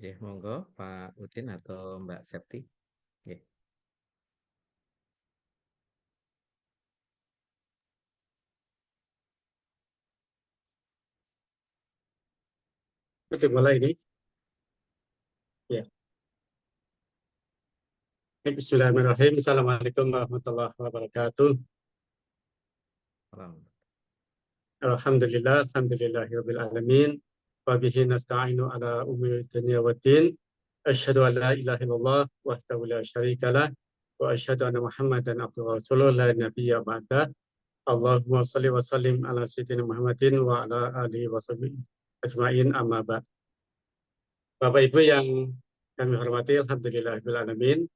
Ya, monggo Pak Udin atau Mbak Septi. Ya. Oke, mulai ini. Ya. Bismillahirrahmanirrahim. Assalamualaikum warahmatullahi wabarakatuh. Salam. Alhamdulillahirabbil alamin. Wa bihi nasta'inu ala umuri dunya waddin. Asyhadu an la ilaha illallah wahdahu la syarikalah wa asyhadu anna Muhammadan abduhu wa rasuluh la nabiyya ba'da. Allahumma shalli wa sallim ala sayyidina Muhammadin wa ala alihi wa sahbihi ajmain amma ba'd. Bapak Ibu yang kami hormati, alhamdulillahirabbil alamin.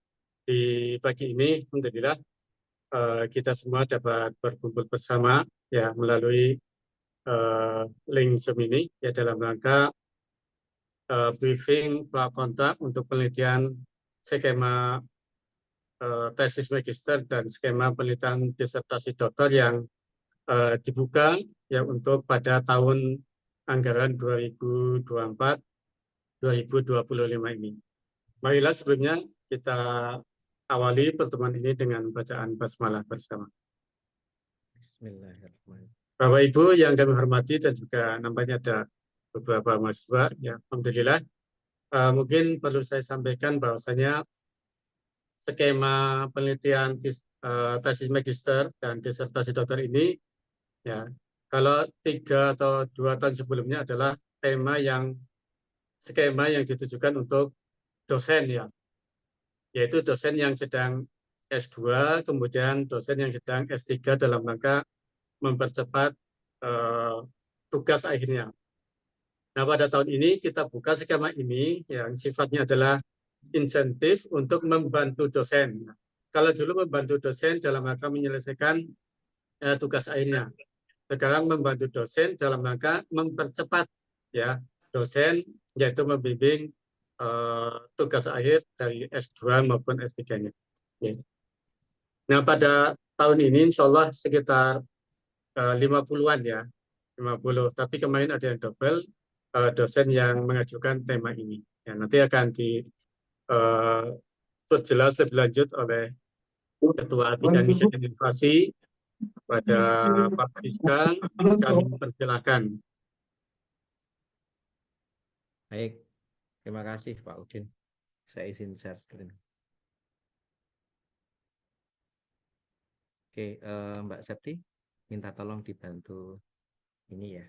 Di pagi ini, alhamdulillah, kita semua dapat berkumpul bersama ya melalui link Zoom ini ya dalam rangka briefing prakontak untuk penelitian skema tesis magister dan skema penelitian disertasi doktor yang dibuka ya untuk pada tahun anggaran 2024-2025 ini. Marilah sebelumnya kita awali pertemuan ini dengan bacaan basmalah bersama. Bismillahirrahmanirrahim. Bapak Ibu yang kami hormati dan juga nampaknya ada beberapa mahasiswa, ya alhamdulillah. Mungkin perlu saya sampaikan bahwasanya skema penelitian tesis magister dan disertasi doktor ini, ya kalau 3 atau 2 tahun sebelumnya adalah skema yang ditujukan untuk dosen ya, yaitu dosen yang sedang S2, kemudian dosen yang sedang S3 dalam rangka mempercepat tugas akhirnya. Nah, pada tahun ini kita buka skema ini yang sifatnya adalah insentif untuk membantu dosen. Nah, kalau dulu membantu dosen dalam rangka menyelesaikan tugas akhirnya, sekarang membantu dosen dalam rangka mempercepat ya dosen, yaitu membimbing tugas akhir dari S2 maupun S3-nya. Ya. Nah, pada tahun ini insya Allah sekitar 50-an ya, 50. Tapi kemarin ada yang double dosen yang mengajukan tema ini. Ya, nanti akan diperjelas lebih lanjut oleh Ketua Bidang Riset dan Inovasi pada Pak Ika. Kami persilakan. Baik, terima kasih Pak Udin. Saya izin share screen. Oke, Mbak Septi, minta tolong dibantu ini ya,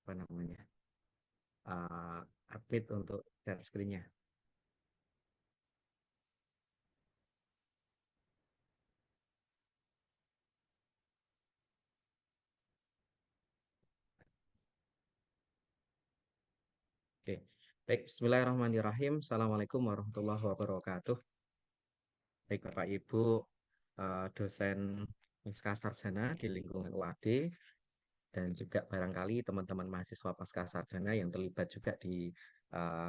apa namanya, update untuk share screen-nya. Oke, baik. Bismillahirrahmanirrahim. Assalamualaikum warahmatullahi wabarakatuh. Baik Bapak Ibu, dosen pasca sarjana di lingkungan UAD, dan juga barangkali teman-teman mahasiswa pasca sarjana yang terlibat juga di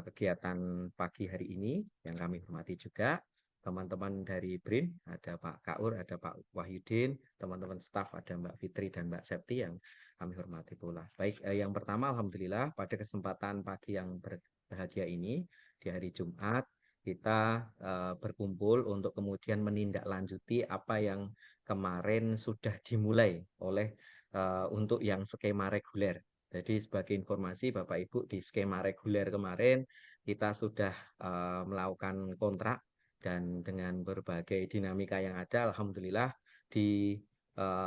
kegiatan pagi hari ini, yang kami hormati juga. Teman-teman dari BRIN, ada Pak Kaur, ada Pak Wahyudin, teman-teman staf, ada Mbak Fitri dan Mbak Septi yang kami hormati pula. Baik, yang pertama Alhamdulillah pada kesempatan pagi yang berbahagia ini, di hari Jumat, kita berkumpul untuk kemudian menindaklanjuti apa yang kemarin sudah dimulai oleh untuk yang skema reguler. Jadi sebagai informasi Bapak Ibu, di skema reguler kemarin kita sudah melakukan kontrak, dan dengan berbagai dinamika yang ada, alhamdulillah di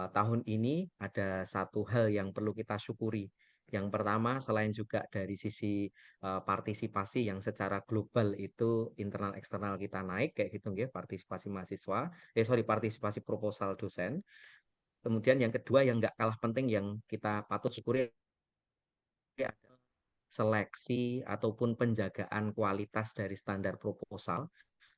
tahun ini ada satu hal yang perlu kita syukuri. Yang pertama, selain juga dari sisi partisipasi yang secara global itu internal eksternal kita naik kayak gitu nggih, partisipasi mahasiswa, partisipasi proposal dosen. Kemudian yang kedua yang nggak kalah penting yang kita patut syukuri adalah seleksi ataupun penjagaan kualitas dari standar proposal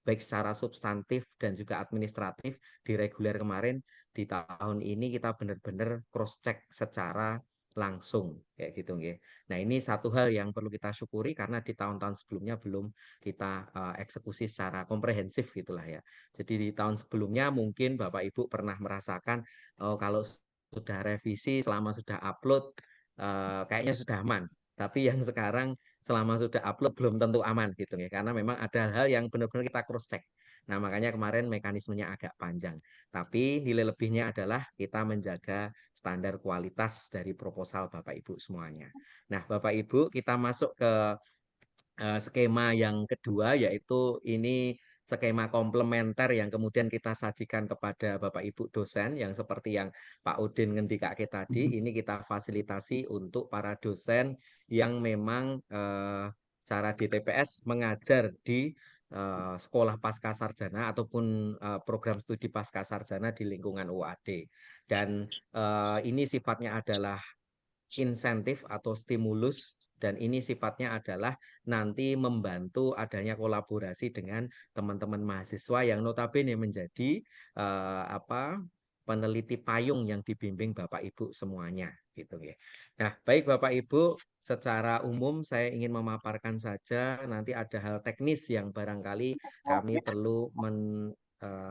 baik secara substantif dan juga administratif di reguler kemarin. Di tahun ini kita benar-benar cross check secara langsung kayak gitu nggih. Nah, ini satu hal yang perlu kita syukuri karena di tahun-tahun sebelumnya belum kita eksekusi secara komprehensif gitulah ya. Jadi di tahun sebelumnya mungkin Bapak Ibu pernah merasakan kalau sudah revisi selama sudah upload kayaknya sudah aman. Tapi yang sekarang selama sudah upload belum tentu aman gitu ya karena memang ada hal yang benar-benar kita cross check. Nah, makanya kemarin mekanismenya agak panjang. Tapi nilai lebihnya adalah kita menjaga standar kualitas dari proposal Bapak Ibu semuanya. Nah, Bapak Ibu, kita masuk ke skema yang kedua yaitu ini skema komplementer yang kemudian kita sajikan kepada Bapak Ibu dosen yang seperti yang Pak Udin ngendikake tadi, ini kita fasilitasi untuk para dosen yang memang cara di TPS mengajar di sekolah pasca sarjana ataupun program studi pasca sarjana di lingkungan UAD. Dan ini sifatnya adalah insentif atau stimulus dan ini sifatnya adalah nanti membantu adanya kolaborasi dengan teman-teman mahasiswa yang notabene menjadi peneliti payung yang dibimbing Bapak Ibu semuanya gitu ya. Nah, baik Bapak Ibu, secara umum saya ingin memaparkan saja nanti ada hal teknis yang barangkali kami perlu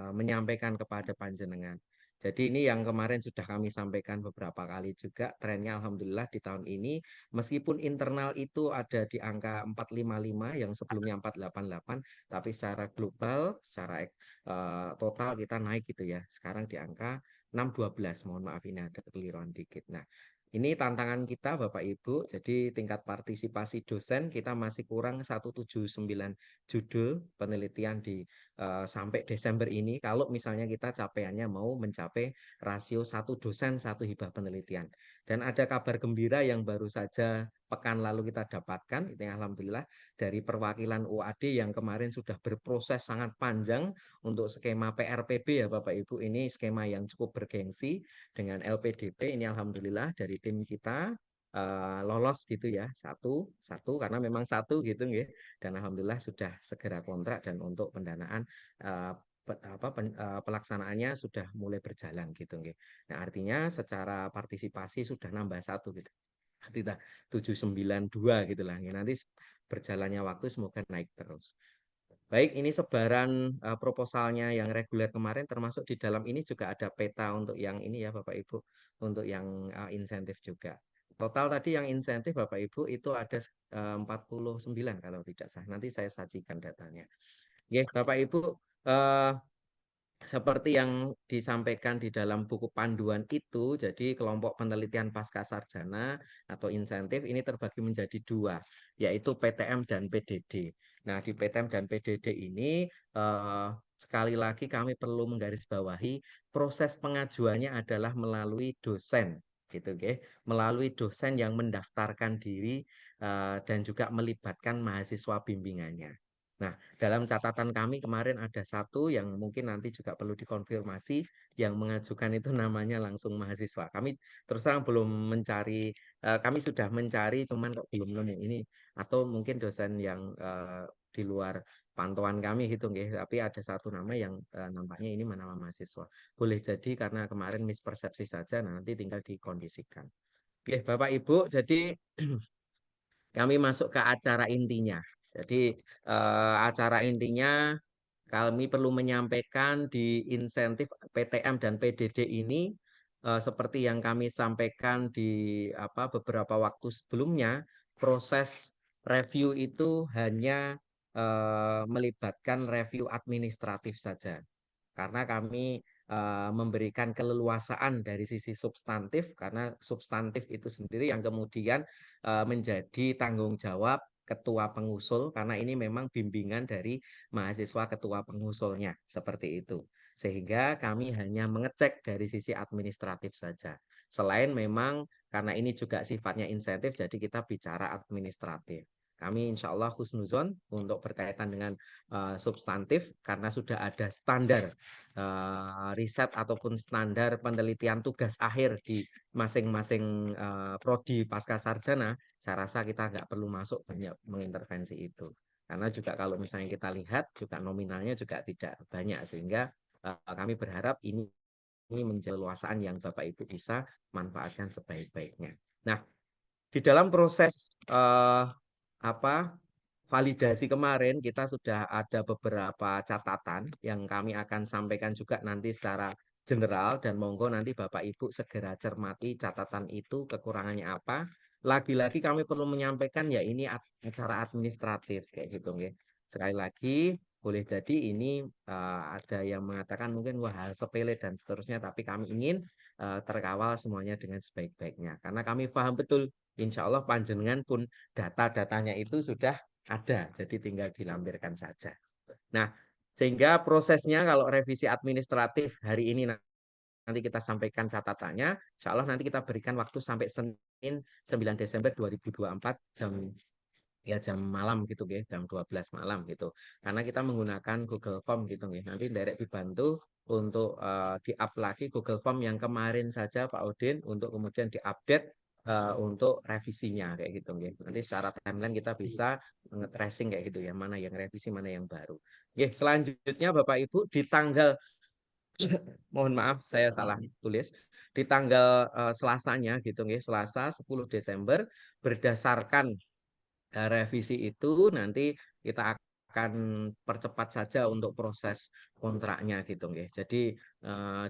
menyampaikan kepada panjenengan. Jadi ini yang kemarin sudah kami sampaikan beberapa kali juga, trennya Alhamdulillah di tahun ini, meskipun internal itu ada di angka 455 yang sebelumnya 488, tapi secara global, secara total kita naik gitu ya. Sekarang di angka 612, mohon maaf ini ada kekeliruan dikit. Nah, ini tantangan kita Bapak Ibu, jadi tingkat partisipasi dosen kita masih kurang 179 judul penelitian di sampai Desember ini kalau misalnya kita capaiannya mau mencapai rasio satu dosen satu hibah penelitian. Dan ada kabar gembira yang baru saja pekan lalu kita dapatkan, itu yang alhamdulillah dari perwakilan UAD yang kemarin sudah berproses sangat panjang untuk skema PRPB ya Bapak Ibu, ini skema yang cukup bergengsi dengan LPDP, ini alhamdulillah dari tim kita lolos gitu ya satu satu karena memang satu gitu nggih dan alhamdulillah sudah segera kontrak dan untuk pendanaan uh, pelaksanaannya sudah mulai berjalan gitu nggih. Nah, artinya secara partisipasi sudah nambah satu gitu. Tidak 792 gitu lah. Ya, nanti berjalannya waktu semoga naik terus. Baik, ini sebaran proposalnya yang reguler kemarin termasuk di dalam ini juga ada peta untuk yang ini ya Bapak Ibu, untuk yang insentif juga. Total tadi yang insentif Bapak Ibu itu ada 49 kalau tidak salah. Nanti saya sajikan datanya. Oke, Bapak Ibu, eh, seperti yang disampaikan di dalam buku panduan itu, jadi kelompok penelitian pasca sarjana atau insentif ini terbagi menjadi dua, yaitu PTM dan PDD. Nah, di PTM dan PDD ini sekali lagi kami perlu menggarisbawahi proses pengajuannya adalah melalui dosen, gitu, okay? Melalui dosen yang mendaftarkan diri dan juga melibatkan mahasiswa bimbingannya. Nah, dalam catatan kami kemarin ada satu yang mungkin nanti juga perlu dikonfirmasi yang mengajukan itu namanya langsung mahasiswa. Kami terus terang belum mencari, kami sudah mencari cuman kok belum nemu ini atau mungkin dosen yang di luar pantauan kami gitu nggih. Tapi ada satu nama yang nampaknya ini nama mahasiswa. Boleh jadi karena kemarin mispersepsi saja, nah nanti tinggal dikondisikan. Oke, Bapak Ibu, jadi kami masuk ke acara intinya. Jadi acara intinya kami perlu menyampaikan di insentif PTM dan PDD ini seperti yang kami sampaikan di beberapa waktu sebelumnya, proses review itu hanya melibatkan review administratif saja. Karena kami memberikan keleluasaan dari sisi substantif karena substantif itu sendiri yang kemudian menjadi tanggung jawab ketua pengusul karena ini memang bimbingan dari mahasiswa ketua pengusulnya seperti itu. Sehingga kami hanya mengecek dari sisi administratif saja. Selain memang karena ini juga sifatnya insentif, jadi kita bicara administratif. Kami insya Allah husnuzon untuk berkaitan dengan substantif karena sudah ada standar riset ataupun standar penelitian tugas akhir di masing-masing prodi pasca sarjana. Saya rasa kita nggak perlu masuk banyak mengintervensi itu. Karena juga kalau misalnya kita lihat juga nominalnya juga tidak banyak sehingga kami berharap ini menjadi luasaan yang Bapak Ibu bisa manfaatkan sebaik-baiknya. Nah, di dalam proses apa validasi kemarin kita sudah ada beberapa catatan yang kami akan sampaikan juga nanti secara general dan monggo nanti Bapak Ibu segera cermati catatan itu kekurangannya apa. Lagi-lagi kami perlu menyampaikan ya ini acara administratif kayak gitu nggih. Sekali lagi boleh jadi ini ada yang mengatakan mungkin wah hal sepele dan seterusnya tapi kami ingin terkawal semuanya dengan sebaik-baiknya karena kami paham betul insya Allah panjenengan pun data-datanya itu sudah ada, jadi tinggal dilampirkan saja. Nah, sehingga prosesnya kalau revisi administratif hari ini nanti kita sampaikan catatannya, insya Allah nanti kita berikan waktu sampai Senin 9 Desember 2024 jam malam gitu ya, jam 12 malam gitu. Karena kita menggunakan Google Form gitu ya. Nanti direct dibantu untuk di-up lagi Google Form yang kemarin saja Pak Udin untuk kemudian diupdate untuk revisinya kayak gitu ya. Nanti secara timeline kita bisa nge-tracing kayak gitu ya, mana yang revisi, mana yang baru. Oke, selanjutnya Bapak Ibu di tanggal mohon maaf saya salah tulis di tanggal Selasanya gitu ya, Selasa 10 Desember berdasarkan revisi itu nanti kita akan percepat saja untuk proses kontraknya gitu nggih. Jadi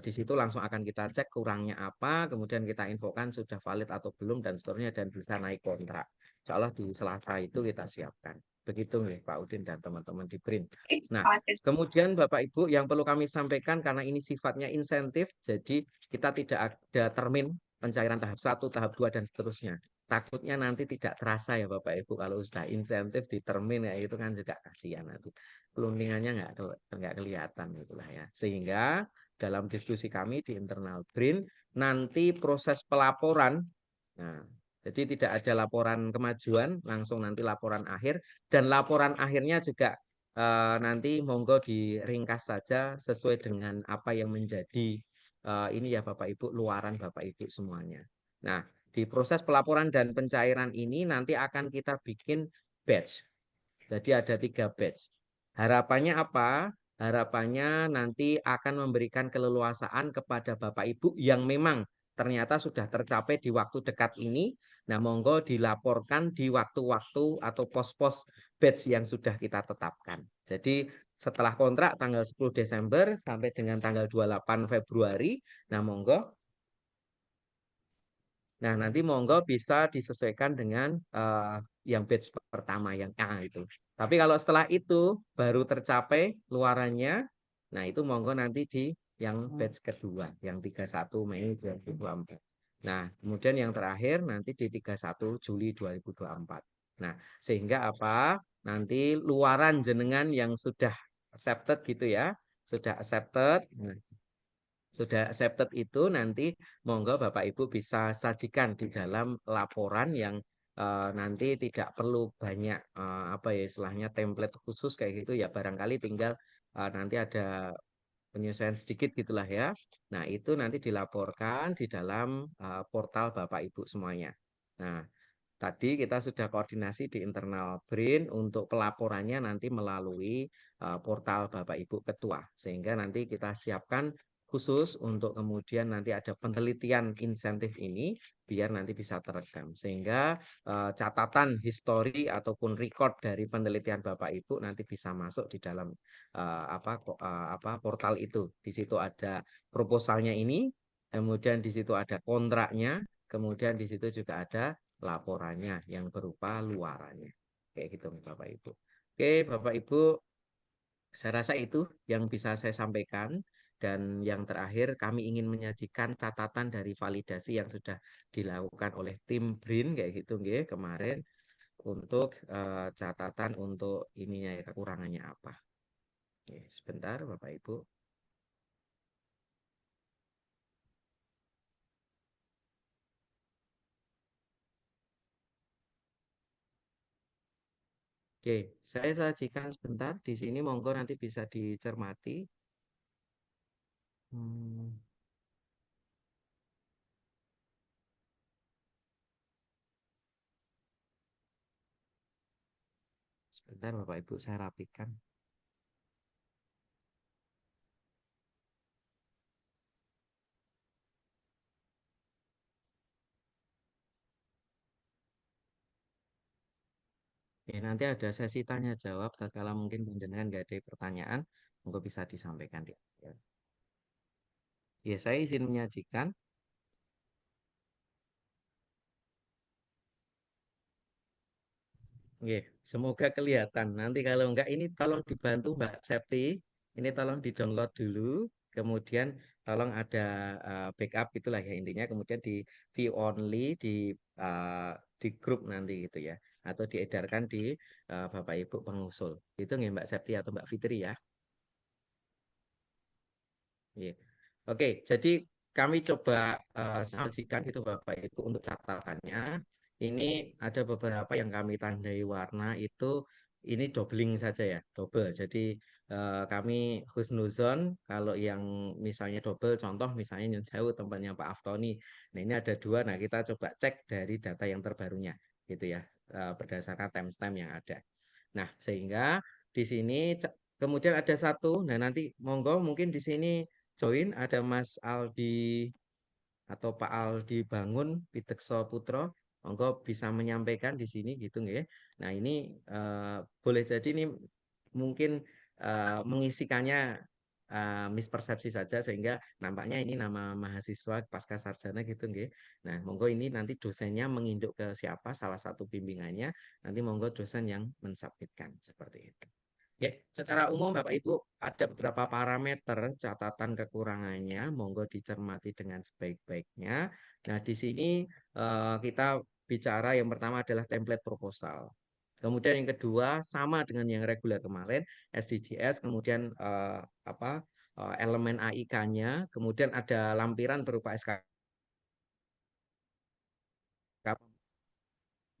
di situ langsung akan kita cek kurangnya apa, kemudian kita infokan sudah valid atau belum dan seterusnya dan bisa naik kontrak. Insya Allah di Selasa itu kita siapkan. Begitu nih Pak Udin dan teman-teman di BRIN. Nah, kemudian Bapak Ibu yang perlu kami sampaikan karena ini sifatnya insentif, jadi kita tidak ada termin pencairan tahap 1, tahap 2 dan seterusnya. Takutnya nanti tidak terasa ya Bapak Ibu kalau sudah insentif di termin ya itu kan juga kasihan nanti. Pelundingannya nggak kelihatan itulah ya. Sehingga dalam diskusi kami di internal BRIN nanti proses pelaporan, nah, jadi tidak ada laporan kemajuan, langsung nanti laporan akhir dan laporan akhirnya juga nanti monggo diringkas saja sesuai dengan apa yang menjadi ini ya Bapak Ibu luaran Bapak Ibu semuanya. Nah, di proses pelaporan dan pencairan ini nanti akan kita bikin batch. Jadi ada 3 batch. Harapannya apa? Harapannya nanti akan memberikan keleluasaan kepada Bapak Ibu yang memang ternyata sudah tercapai di waktu dekat ini. Nah, monggo dilaporkan di waktu-waktu atau pos-pos batch yang sudah kita tetapkan. Jadi setelah kontrak tanggal 10 Desember sampai dengan tanggal 28 Februari, nah monggo. Nah, nanti monggo bisa disesuaikan dengan yang batch pertama yang A itu. Tapi kalau setelah itu baru tercapai luarannya, nah itu monggo nanti di yang batch kedua, yang 31 Mei 2024. Nah, kemudian yang terakhir nanti di 31 Juli 2024. Nah, sehingga apa? Nanti luaran jenengan yang sudah accepted gitu ya, sudah accepted. Nah, sudah accepted itu nanti monggo Bapak Ibu bisa sajikan di dalam laporan yang nanti tidak perlu banyak apa ya istilahnya template khusus kayak gitu ya barangkali tinggal nanti ada penyesuaian sedikit gitulah ya. Nah, itu nanti dilaporkan di dalam portal Bapak Ibu semuanya. Nah, tadi kita sudah koordinasi di internal BRIN untuk pelaporannya nanti melalui portal Bapak Ibu Ketua. Sehingga nanti kita siapkan khusus untuk kemudian nanti ada penelitian insentif ini biar nanti bisa terekam. Sehingga catatan histori ataupun record dari penelitian Bapak Ibu nanti bisa masuk di dalam portal itu. Di situ ada proposalnya ini, kemudian di situ ada kontraknya, kemudian di situ juga ada laporannya yang berupa luarannya. Kayak gitu Bapak Ibu. Oke, Bapak Ibu, saya rasa itu yang bisa saya sampaikan. Dan yang terakhir kami ingin menyajikan catatan dari validasi yang sudah dilakukan oleh tim BRIN kayak gitu nggih, kemarin untuk catatan untuk ininya ya, kekurangannya apa. Oke, sebentar Bapak Ibu. Oke, saya sajikan sebentar di sini, monggo nanti bisa dicermati. Hmm, sebentar Bapak Ibu, saya rapikan. Ya, nanti ada sesi tanya jawab. Kalau mungkin panjenengan nggak ada pertanyaan, monggo bisa disampaikan di akhir. Ya, saya izin menyajikan. Oke, semoga kelihatan. Nanti kalau enggak, ini tolong dibantu Mbak Septi. Ini tolong di-download dulu. Kemudian tolong ada backup itulah ya intinya. Kemudian di view only di grup nanti gitu ya. Atau diedarkan di Bapak Ibu pengusul. Itu nggak Mbak Septi atau Mbak Fitri ya. Iya. Oke, jadi kami coba sajikan itu Bapak Ibu untuk catatannya. Ini ada beberapa yang kami tandai warna itu ini doubling saja ya, double. Jadi kami husnuzon kalau yang misalnya double, contoh misalnya Nyun Sewu tempatnya Pak Aftoni. Nah ini ada dua. Nah kita coba cek dari data yang terbarunya, gitu ya, berdasarkan timestamp yang ada. Nah sehingga di sini kemudian ada satu. Nah nanti monggo mungkin di sini join ada Mas Aldi atau Pak Aldi Bangun Pitekso Putro, monggo bisa menyampaikan di sini gitu nggih. Nah ini boleh jadi ini mungkin mengisikannya mispersepsi saja sehingga nampaknya ini nama mahasiswa pasca sarjana gitu nggih. Nah monggo ini nanti dosennya menginduk ke siapa salah satu bimbingannya, nanti monggo dosen yang mensubmitkan seperti itu. Ya, secara umum Bapak Ibu ada beberapa parameter catatan kekurangannya, monggo dicermati dengan sebaik-baiknya. Nah, di sini kita bicara yang pertama adalah template proposal. Kemudian yang kedua sama dengan yang reguler kemarin, SDGs, kemudian elemen AIK-nya, kemudian ada lampiran berupa SKK.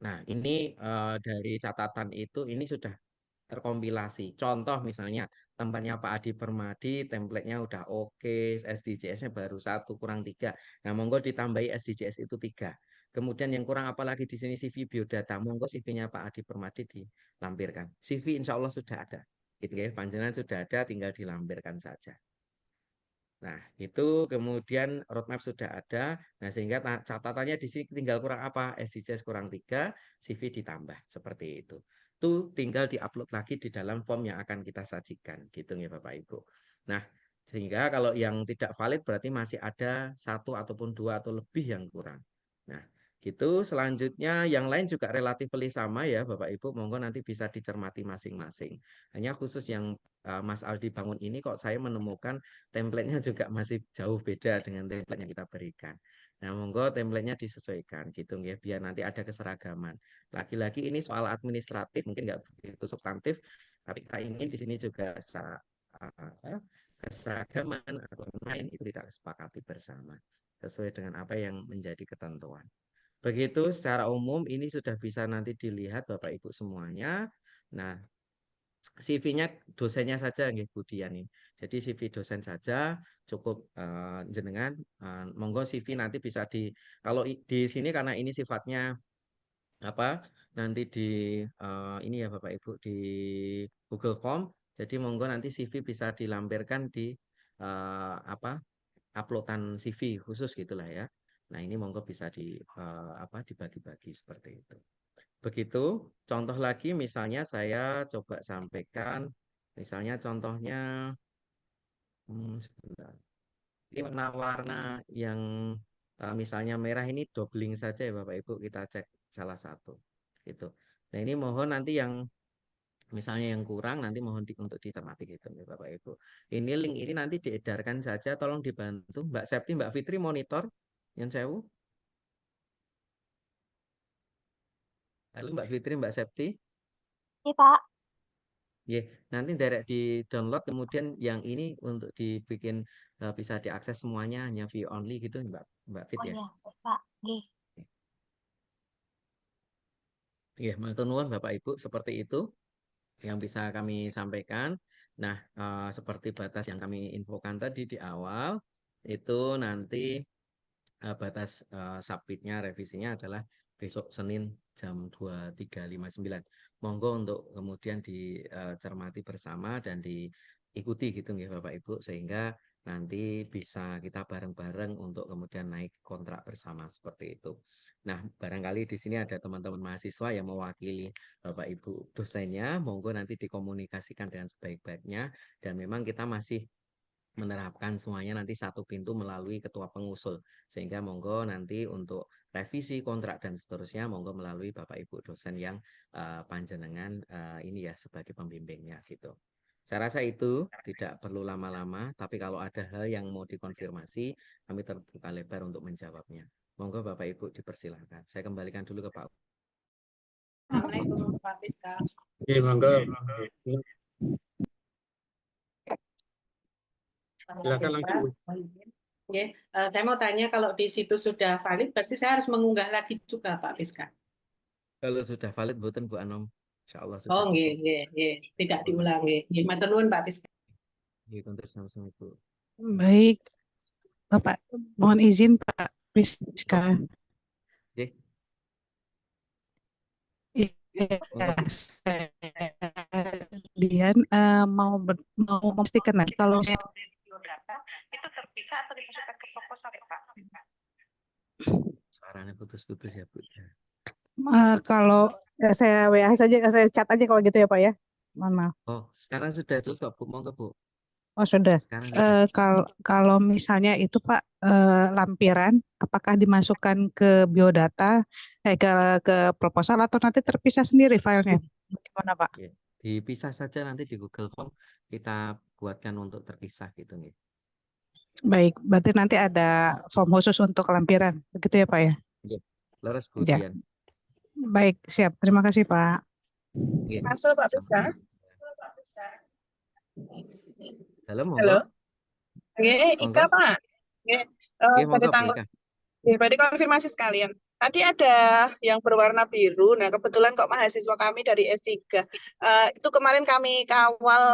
Nah, ini dari catatan itu ini sudah terkompilasi. Contoh misalnya tempatnya Pak Adi Permadi, template-nya udah oke, SDGs-nya baru satu kurang tiga. Nah, monggo ditambahi SDGs itu tiga. Kemudian yang kurang apa lagi di sini CV biodata, monggo CV-nya Pak Adi Permadi dilampirkan. CV insya Allah sudah ada. Gitu ya, panjenengan sudah ada, tinggal dilampirkan saja. Nah, itu kemudian roadmap sudah ada. Nah, sehingga catatannya di sini tinggal kurang apa? SDGs kurang 3, CV ditambah. Seperti itu. Itu tinggal diupload lagi di dalam form yang akan kita sajikan. Gitu ya Bapak Ibu. Nah, sehingga kalau yang tidak valid berarti masih ada satu ataupun dua atau lebih yang kurang. Nah, gitu. Selanjutnya yang lain juga relatif sama ya Bapak Ibu. Monggo nanti bisa dicermati masing-masing. Hanya khusus yang Mas Aldi bangun ini kok saya menemukan template-nya juga masih jauh beda dengan template yang kita berikan. Nah, monggo template-nya disesuaikan gitu ya, biar nanti ada keseragaman. Lagi-lagi ini soal administratif, mungkin nggak begitu substantif, tapi kita ingin di sini juga keseragaman atau lain itu kita sepakati bersama sesuai dengan apa yang menjadi ketentuan. Begitu secara umum ini sudah bisa nanti dilihat Bapak Ibu semuanya. Nah, CV-nya dosennya saja nggih Bu Dian ini. Jadi CV dosen saja cukup jenengan monggo CV nanti bisa kalau di sini karena ini sifatnya apa nanti di ini ya Bapak Ibu di Google Form. Jadi monggo nanti CV bisa dilampirkan di apa uploadan CV khusus gitulah ya. Nah, ini monggo bisa dibagi-bagi seperti itu. Begitu, contoh lagi misalnya saya coba sampaikan, misalnya contohnya, sebentar. Ini warna-warna yang misalnya merah ini doubling saja ya Bapak Ibu, kita cek salah satu. Gitu. Nah ini mohon nanti yang misalnya yang kurang nanti mohon untuk dicermati gitu ya Bapak Ibu. Ini link ini nanti diedarkan saja, tolong dibantu Mbak Septi, Mbak Fitri monitor, yang sewu. Halo Mbak Fitri, Mbak Septi. Ini Pak, Ya, nanti direct di download kemudian yang ini untuk dibikin bisa diakses semuanya hanya view only gitu Mbak Mbak Fit oh ya. iya, Pak, Nggih. Iya, matur nuwun Bapak Ibu seperti itu. yang bisa kami sampaikan. Nah, seperti batas yang kami infokan tadi di awal, itu nanti batas submitnya revisinya adalah besok Senin jam 23.59. Monggo untuk kemudian dicermati bersama dan diikuti gitu ya Bapak Ibu, sehingga nanti bisa kita bareng-bareng untuk kemudian naik kontrak bersama seperti itu. Nah, barangkali di sini ada teman-teman mahasiswa yang mewakili Bapak Ibu dosennya, monggo nanti dikomunikasikan dengan sebaik-baiknya, dan memang kita masih menerapkan semuanya nanti satu pintu melalui ketua pengusul, sehingga monggo nanti untuk revisi kontrak dan seterusnya monggo melalui Bapak Ibu dosen yang panjenengan ini ya sebagai pembimbingnya gitu. Saya rasa itu tidak perlu lama-lama, tapi kalau ada hal yang mau dikonfirmasi, kami terbuka lebar untuk menjawabnya. Monggo Bapak Ibu dipersilahkan. Saya kembalikan dulu ke Pak. Assalamualaikum Pak Fiska. Oke, monggo. Silakan langsung. Oke, saya mau tanya kalau di situ sudah valid, berarti saya harus mengunggah lagi juga Pak Fiska. Kalau sudah valid, buatan Bu Anom, insya Allah sudah Oh, cukup. tidak diulangi. Matur nuwun Pak Fiska. Untuk sama-sama Ibu. Baik, Bapak, mohon izin Pak Rizka. Oke. Iya, Dian mau memastikan nanti kalau Biodata itu terpisah atau dimasukkan ke proposal ya Pak? Suaranya putus-putus ya Bu. kalau saya WA saja, saya chat aja kalau gitu ya Pak ya. Mohon maaf. Oh, sekarang sudah jelas kok Bu. Monggo Bu. Oh sudah. Sekarang sudah. Kalau misalnya itu Pak lampiran, apakah dimasukkan ke biodata, ke proposal atau nanti terpisah sendiri filenya? Gimana Pak? Ya, dipisah saja nanti di Google Form kita buatkan untuk terpisah gitu nih. Baik, berarti nanti ada form khusus untuk lampiran, begitu ya Pak ya? Ya, leres Bu Ya. Dian. Baik, siap. Terima kasih Pak. Ya. Masuk Pak Fiska. Halo, monggo. Halo. Oke, Monggo. Ika Pak. Oke, Iya, monggo Bu tanggal. Ika. Ya, berarti konfirmasi sekalian. Tadi ada yang berwarna biru. Nah, kebetulan kok mahasiswa kami dari S3. Itu kemarin kami kawal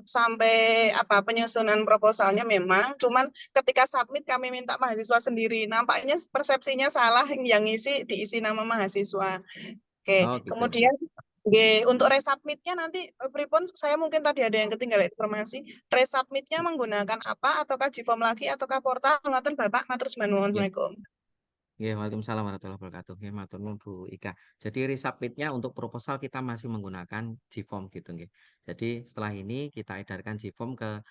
sampai penyusunan proposalnya memang. Cuman ketika submit kami minta mahasiswa sendiri. Nampaknya persepsinya salah yang diisi nama mahasiswa. Oke, Oh, gitu. kemudian untuk resubmitnya nanti pripun saya mungkin tadi ada yang ketinggalan informasi. Resubmitnya menggunakan apa? Ataukah Gform lagi ataukah portal? Ngoten Bapak, matur nuwun. Assalamualaikum. Ya, waalaikumsalam warahmatullahi wabarakatuh. Ya, matur nuwun Bu Ika. Jadi resubmitnya untuk proposal kita masih menggunakan Gform gitu nggih. Jadi setelah ini kita edarkan Gform ke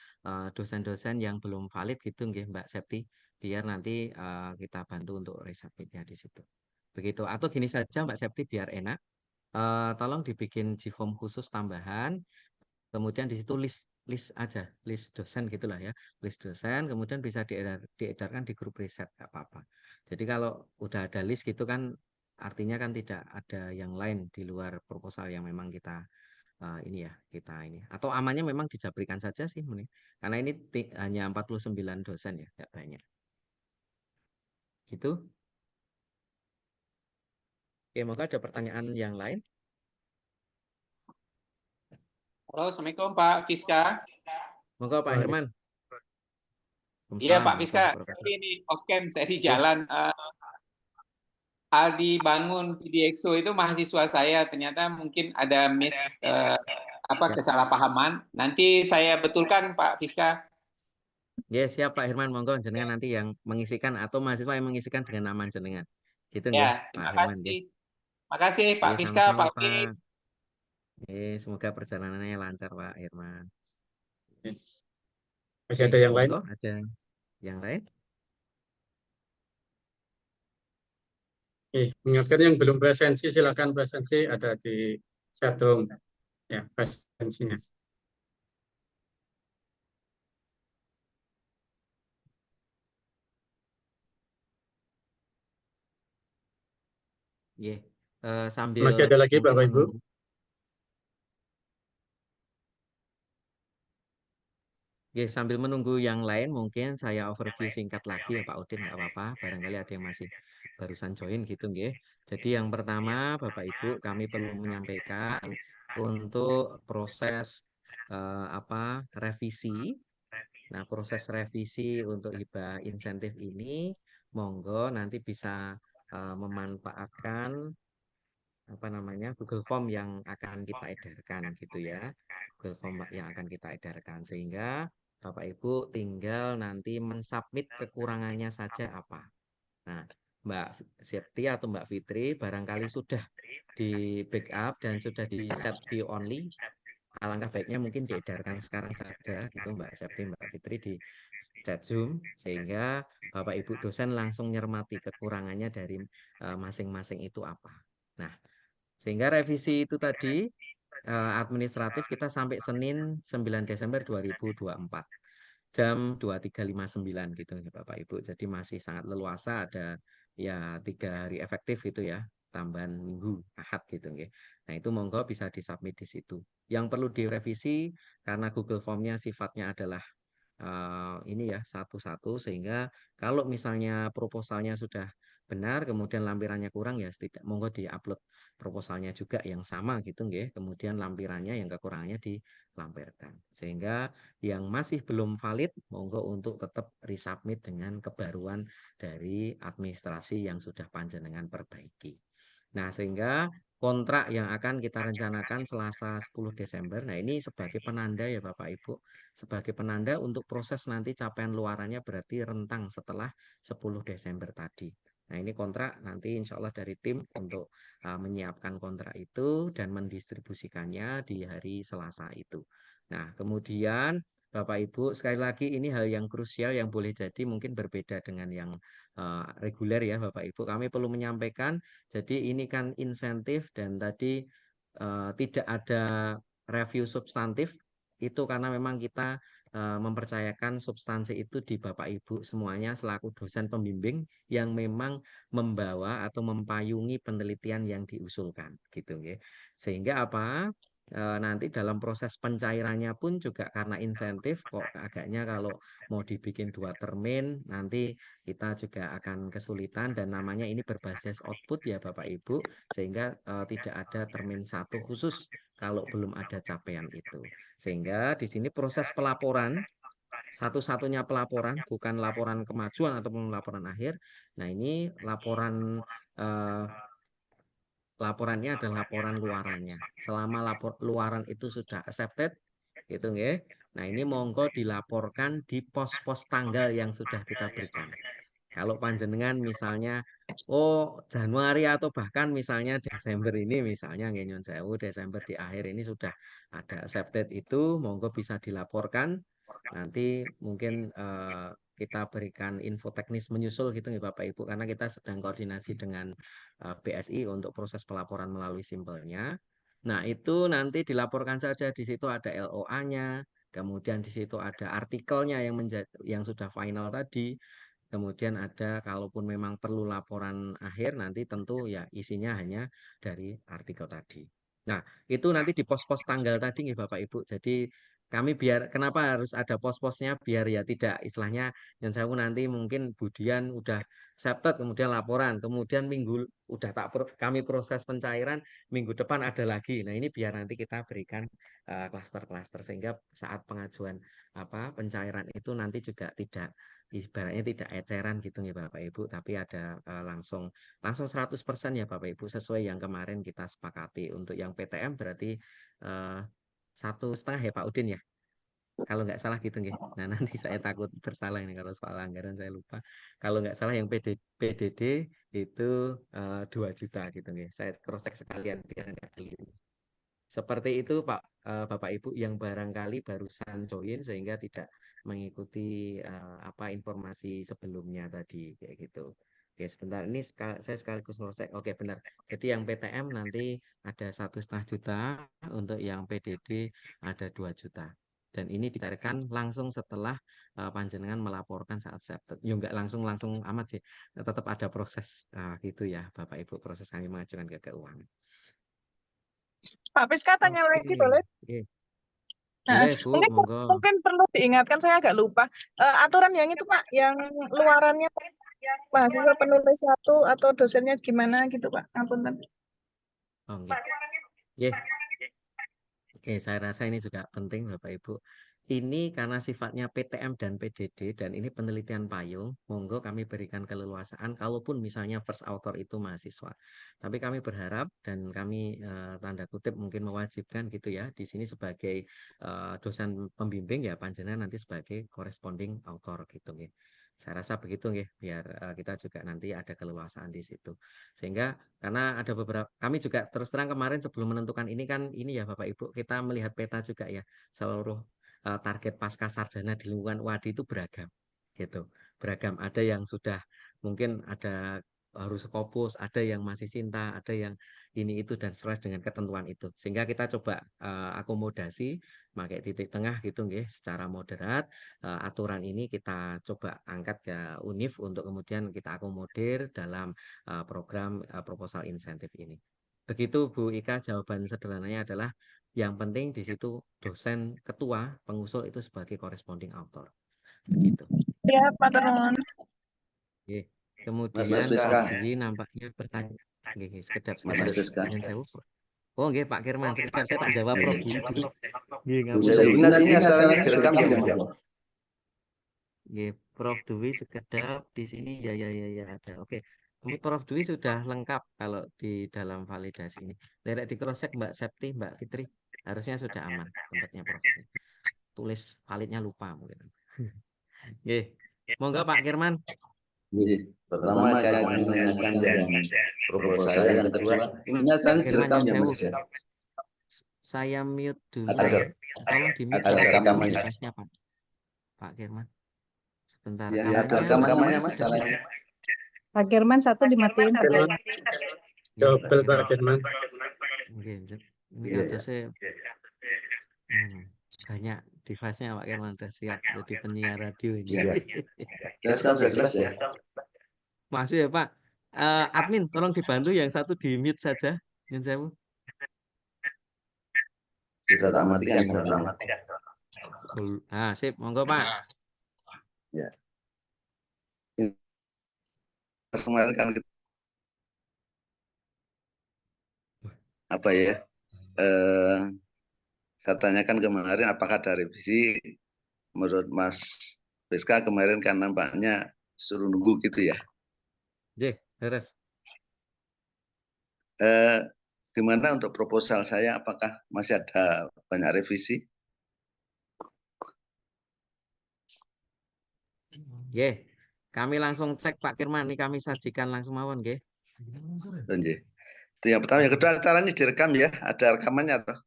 dosen-dosen yang belum valid gitu nggih Mbak Septi, biar nanti kita bantu untuk resubmitnya di situ. Begitu. Atau gini saja Mbak Septi biar enak. Tolong dibikin Gform khusus tambahan, kemudian di situ list aja, list dosen gitulah ya, list dosen, kemudian bisa diedarkan di grup riset, nggak apa-apa. Jadi kalau udah ada list gitu kan, artinya kan tidak ada yang lain di luar proposal yang memang kita ini ya, kita ini. Atau amannya memang dijabrikan saja sih, karena ini hanya 49 dosen ya, nggak banyak. Gitu. Oke, moga ada pertanyaan yang lain. Halo, Assalamualaikum Pak Fiska. Moga Pak Herman. Iya Pak Waalaikumsalam Fiska, warahmatullahi jadi wabarakatuh. ini off cam saya di jalan. Aldi Bangun PDXO itu mahasiswa saya, ternyata mungkin ada kesalahpahaman. Nanti saya betulkan Pak Fiska. Ya, siap Pak Herman, monggo jenengan nanti yang mengisikan atau mahasiswa yang mengisikan dengan nama jenengan. Gitu Ya, nggih, Pak terima Herman nggih. kasih. Makasih Pak Iya, Fiska, sama-sama Pak Pak. Udin. Semoga perjalanannya lancar Pak Herman. Masih ada yang lain? Monggo, ada yang lain? Ingatkan yang belum presensi, silakan presensi ada di chatroom. Ya, presensinya. Iya. Sambil Masih ada lagi mungkin Bapak Ibu? menunggu. Ya, sambil menunggu yang lain, mungkin saya overview singkat lagi ya Pak Udin, nggak apa-apa. Barangkali ada yang masih barusan join gitu nggih. Jadi yang pertama, Bapak Ibu, kami perlu menyampaikan untuk proses revisi. Nah, proses revisi untuk hibah insentif ini, monggo nanti bisa memanfaatkan Google Form yang akan kita edarkan gitu ya. Google Form yang akan kita edarkan sehingga Bapak Ibu tinggal nanti mensubmit kekurangannya saja apa. Nah, Mbak Septi atau Mbak Fitri barangkali sudah di backup dan sudah di set view only. Alangkah baiknya mungkin diedarkan sekarang saja gitu Mbak Septi, Mbak Fitri di chat Zoom sehingga Bapak Ibu dosen langsung nyermati kekurangannya dari masing-masing itu apa. Nah, sehingga revisi itu tadi administratif kita sampai Senin 9 Desember 2024 jam 23.59 gitu ya Bapak Ibu. Jadi masih sangat leluasa, ada ya 3 hari efektif gitu ya, tambahan minggu Ahad gitu ya. Nah, itu monggo bisa disubmit di situ. Yang perlu direvisi karena Google Form-nya sifatnya adalah ini ya satu-satu sehingga kalau misalnya proposalnya sudah benar kemudian lampirannya kurang ya monggo diupload proposalnya juga yang sama gitu nggih, kemudian lampirannya yang kekurangannya dilampirkan sehingga yang masih belum valid monggo untuk tetap resubmit dengan kebaruan dari administrasi yang sudah panjenengan perbaiki. Nah, sehingga kontrak yang akan kita rencanakan Selasa 10 Desember. Nah, ini sebagai penanda ya Bapak Ibu. Sebagai penanda untuk proses nanti capaian luarannya berarti rentang setelah 10 Desember tadi. Nah, ini kontrak nanti insya Allah dari tim untuk menyiapkan kontrak itu dan mendistribusikannya di hari Selasa itu. Nah, kemudian Bapak Ibu, sekali lagi ini hal yang krusial yang boleh jadi mungkin berbeda dengan yang reguler ya Bapak Ibu. Kami perlu menyampaikan jadi ini kan insentif dan tadi tidak ada review substantif itu karena memang kita mempercayakan substansi itu di Bapak Ibu semuanya selaku dosen pembimbing yang memang membawa atau mempayungi penelitian yang diusulkan gitu ya. Sehingga apa? Nanti dalam proses pencairannya pun juga karena insentif kok agaknya kalau mau dibikin 2 termin nanti kita juga akan kesulitan dan namanya ini berbasis output ya Bapak Ibu sehingga tidak ada termin 1 khusus kalau belum ada capaian itu. Sehingga di sini proses pelaporan satu-satunya pelaporan bukan laporan kemajuan ataupun laporan akhir. Nah, ini laporannya adalah laporan luarannya. Selama luaran itu sudah accepted, gitu nggih. Nah, ini monggo dilaporkan di pos-pos tanggal yang sudah kita berikan. Kalau panjenengan misalnya, oh Januari atau bahkan misalnya Desember ini misalnya nggih nyun sewu Desember di akhir ini sudah ada accepted itu, monggo bisa dilaporkan. Nanti mungkin kita berikan info teknis menyusul gitu nih Bapak Ibu karena kita sedang koordinasi dengan BSI untuk proses pelaporan melalui simpelnya. Nah, itu nanti dilaporkan saja di situ ada LOA-nya, kemudian di situ ada artikelnya yang sudah final tadi. Kemudian ada kalaupun memang perlu laporan akhir nanti tentu ya isinya hanya dari artikel tadi. Nah, itu nanti di pos-pos tanggal tadi nih Bapak Ibu. Jadi kami kenapa harus ada pos-posnya biar ya tidak istilahnya yang saya nanti mungkin Budian udah accepted kemudian laporan, kemudian minggu udah kami proses pencairan minggu depan ada lagi. Nah, ini biar nanti kita berikan klaster-klaster sehingga saat pengajuan pencairan itu nanti juga tidak ibaratnya tidak eceran gitu ya Bapak Ibu, tapi ada langsung 100% ya Bapak Ibu sesuai yang kemarin kita sepakati. Untuk yang PTM berarti 1,5 ya Pak Udin ya. Kalau nggak salah gitu nggih. Nah, nanti saya takut bersalah ini kalau soal anggaran saya lupa. Kalau nggak salah yang PDD itu 2 juta gitu nggih. Saya cross check sekalian biar nggak keliru. Seperti itu Bapak Ibu yang barangkali barusan join sehingga tidak mengikuti informasi sebelumnya tadi kayak gitu. Oke, sebentar ini saya sekaligus ngecek. Oke, benar. Jadi yang PTM nanti ada 1,5 juta, untuk yang PDD ada 2 juta. Dan ini dicarikan langsung setelah panjenengan melaporkan saat accepted. Ya enggak langsung amat sih. Tetap ada proses gitu ya Bapak Ibu, proses kami mengajukan ke keuangan. Pak Piska tanya lagi boleh? Oke. Nah, Boleh Bu, monggo. mungkin perlu diingatkan, saya agak lupa. Aturan yang itu Pak, yang luarannya mahasiswa penulis 1 atau dosennya gimana gitu Pak? Ngapunten. Oh, nggih. Nggih. Oke, saya rasa ini juga penting Bapak Ibu. Ini karena sifatnya PTM dan PDD dan ini penelitian payung, monggo kami berikan keleluasaan kalaupun misalnya first author itu mahasiswa. Tapi kami berharap dan kami tanda kutip mungkin mewajibkan gitu ya di sini sebagai dosen pembimbing ya panjenengan nanti sebagai corresponding author gitu ya. Saya rasa begitu ya biar kita juga nanti ada keleluasaan di situ. Sehingga karena ada beberapa kami juga terus terang kemarin sebelum menentukan ini kan ini ya Bapak Ibu kita melihat peta juga ya seluruh target pasca sarjana di lingkungan UAD itu beragam gitu. Beragam ada yang sudah mungkin ada harus Scopus, ada yang masih Sinta, ada yang ini itu dan sesuai dengan ketentuan itu. Sehingga kita coba akomodasi pakai titik tengah gitu nggih secara moderat. Aturan ini kita coba angkat ke UNIF untuk kemudian kita akomodir dalam program proposal insentif ini. Begitu Bu Ika, jawaban sederhananya adalah yang penting di situ dosen ketua pengusul itu sebagai corresponding author. Begitu. Ya, Pak Turun. Oke. Mas Kemudian Friska. Prof. Dwi nampaknya bertanya. Oke, sekedap. Mas Friska. Yang saya Oh, nggih Pak Kirman, sekedap saya tak jawab Prof. Dwi dulu. Nggih, Bu Sewi, ini acaranya direkam ya, Mas? Nggih, Prof. Dwi sekedap di sini ya ada. Oke. Ini Prof. Dwi sudah lengkap kalau di dalam validasi ini. Derek di cross check Mbak Septi, Mbak Fitri, harusnya sudah aman tempatnya Prof. Dwi. Tulis validnya lupa mungkin. Nggih. Monggo Pak Kirman. Pertama kait menanyakan yang proposal saya, yang kedua ini acaranya direkam ya, Mas ya? Saya mute dulu. Ada. Tolong di mute Ada rekamannya. device-nya Pak Kirman. Sebentar. Ya, ada rekamannya, Mas. Pak Kirman satu dimatiin. Double Pak Firman. Oke, ini Iya. atasnya banyak device-nya Pak Kirman udah siap jadi penyiar radio ini. Iya. Sudah jelas ya. Masuk ya Pak. Admin tolong dibantu yang satu di mute saja. Yang saya Sudah tak matikan. sip, monggo Pak. Ya. Kemarin kan apa ya? Saya tanyakan kemarin apakah ada revisi. Menurut Mas Friska kemarin kan nampaknya suruh nunggu gitu ya. Jeh, beres. Gimana untuk proposal saya? Apakah masih ada banyak revisi? Nggih. Kami langsung cek Pak Kirman, ini kami sajikan langsung mawon nggih. Itu yang pertama, yang kedua acaranya direkam ya, ada rekamannya toh?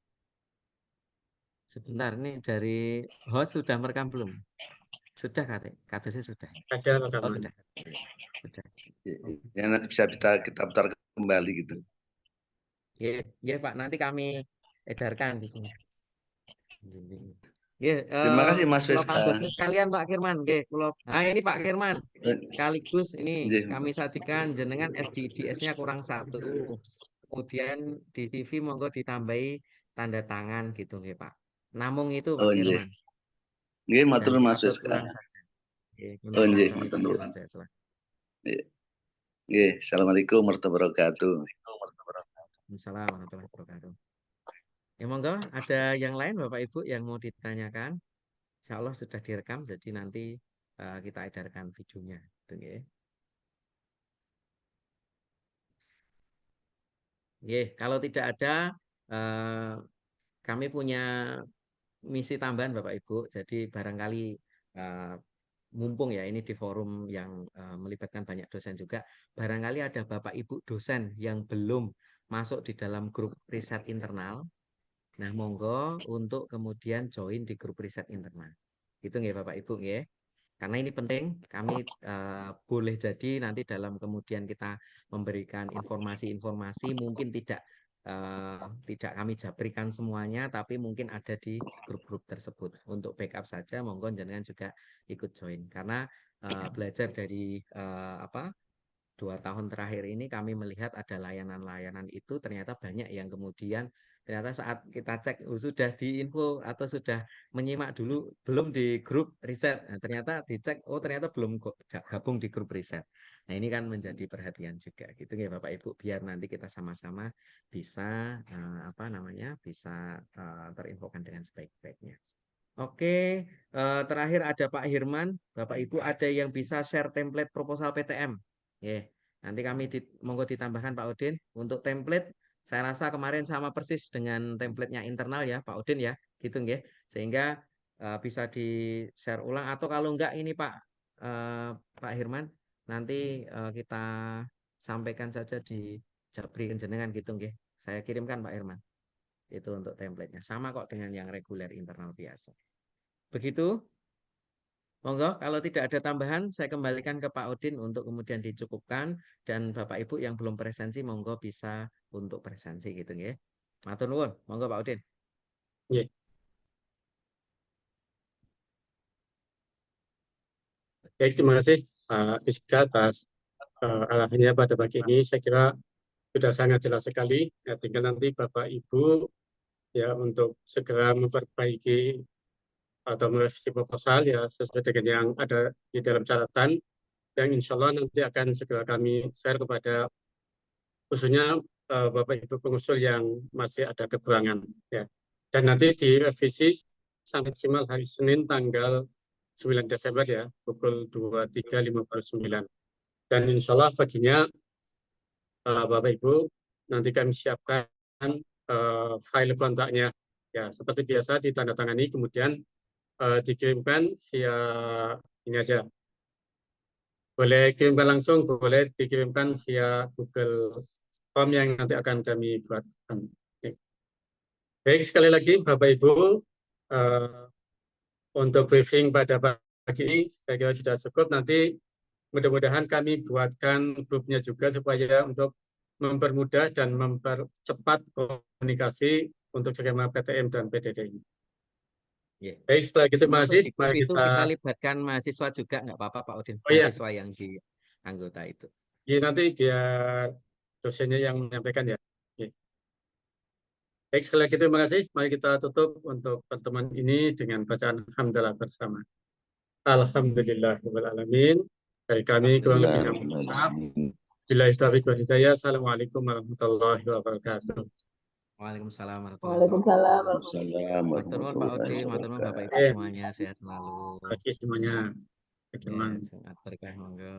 Sebentar, ini dari host sudah merekam belum? Sudah katanya sudah. Ada rekaman. Sudah. Ya nanti bisa kita putar kembali gitu. Iya Pak, nanti kami edarkan di sini. Terima kasih Mas Friska. Sekalian Pak Kirman, ini Pak Kirman. Sekaligus ini kami sajikan jenengan SDGs-nya kurang 1. Kemudian di CV monggo ditambahi tanda tangan gitu nggih Pak. Namung itu Pak Kirman. Nggih, matur Mas Friska. Nggih, matur nuwun. Nggih, assalamualaikum warahmatullahi wabarakatuh. Waalaikumsalam warahmatullahi wabarakatuh. Ya monggo, ada yang lain Bapak Ibu yang mau ditanyakan? Insya Allah sudah direkam, jadi nanti kita edarkan videonya. Kalau tidak ada, kami punya misi tambahan Bapak Ibu. Jadi barangkali mumpung ya ini di forum yang melibatkan banyak dosen juga, barangkali ada Bapak Ibu dosen yang belum masuk di dalam grup riset internal. Nah, monggo untuk kemudian join di grup riset internal. Gitu nggih Bapak Ibu nggih. Karena ini penting, kami boleh jadi nanti dalam kemudian kita memberikan informasi-informasi mungkin tidak kami jabrikan semuanya, tapi mungkin ada di grup-grup tersebut. Untuk backup saja, monggo jenengan juga ikut join. Karena belajar dari 2 tahun terakhir ini kami melihat ada layanan-layanan itu ternyata banyak yang kemudian Ternyata saat kita cek sudah diinfo atau sudah menyimak dulu belum di grup riset. Nah, ternyata dicek ternyata belum gabung di grup riset. Nah, ini kan menjadi perhatian juga gitu ya Bapak Ibu, biar nanti kita sama-sama bisa bisa terinfokan dengan sebaik-baiknya. Oke, terakhir ada Pak Hirman. Bapak Ibu ada yang bisa share template proposal PTM. Nanti kami monggo ditambahkan Pak Udin untuk template. Saya rasa kemarin sama persis dengan template-nya internal ya Pak Udin ya, gitu nggih. Sehingga bisa di-share ulang atau kalau enggak ini Pak Hirman, nanti kita sampaikan saja di Jabri Kenjenengan gitu nggih. Saya kirimkan Pak Hirman. Itu untuk template-nya. Sama kok dengan yang reguler internal biasa. Begitu. Monggo, kalau tidak ada tambahan, saya kembalikan ke Pak Udin untuk kemudian dicukupkan. Dan Bapak Ibu yang belum presensi, monggo bisa untuk presensi gitu ya. Matur nuwun, monggo Pak Udin. Ya. Baik, terima kasih Pak Fiska atas arahannya pada pagi ini. Saya kira sudah sangat jelas sekali. Ya, tinggal nanti Bapak Ibu ya untuk segera memperbaiki atau merevisi proposal ya sesuai dengan yang ada di dalam catatan, yang insya Allah nanti akan segera kami share kepada khususnya Bapak Ibu pengusul yang masih ada kekurangan ya. Dan nanti direvisi sampai maksimal hari Senin tanggal 9 Desember ya, pukul 23.59. Dan insya Allah paginya Bapak Ibu nanti kami siapkan file kontaknya ya, seperti biasa ditandatangani kemudian dikirimkan via ini aja. Boleh kirimkan langsung, boleh dikirimkan via Google Form yang nanti akan kami buatkan. Baik, sekali lagi Bapak Ibu, untuk briefing pada pagi ini saya kira sudah cukup. Nanti mudah-mudahan kami buatkan grupnya juga supaya untuk mempermudah dan mempercepat komunikasi untuk skema PTM dan PDD ini. Baik, setelah itu masih mari kita libatkan mahasiswa juga nggak apa-apa Pak Udin, mahasiswa yang di anggota itu. Ya, nanti biar dosennya yang menyampaikan ya. Baik, sekali lagi terima kasih. Mari kita tutup untuk pertemuan ini dengan bacaan hamdalah bersama. Alhamdulillahirabbil alamin. Dari kami kurang lebihnya mohon maaf. Billahi taufiq wal hidayah. Assalamualaikum warahmatullahi wabarakatuh. Waalaikumsalam warahmatullahi wabarakatuh. Matur nuwun Pak Udin, matur nuwun Bapak Ibu semuanya, sehat selalu. Terima kasih semuanya. Sehat berkah, monggo.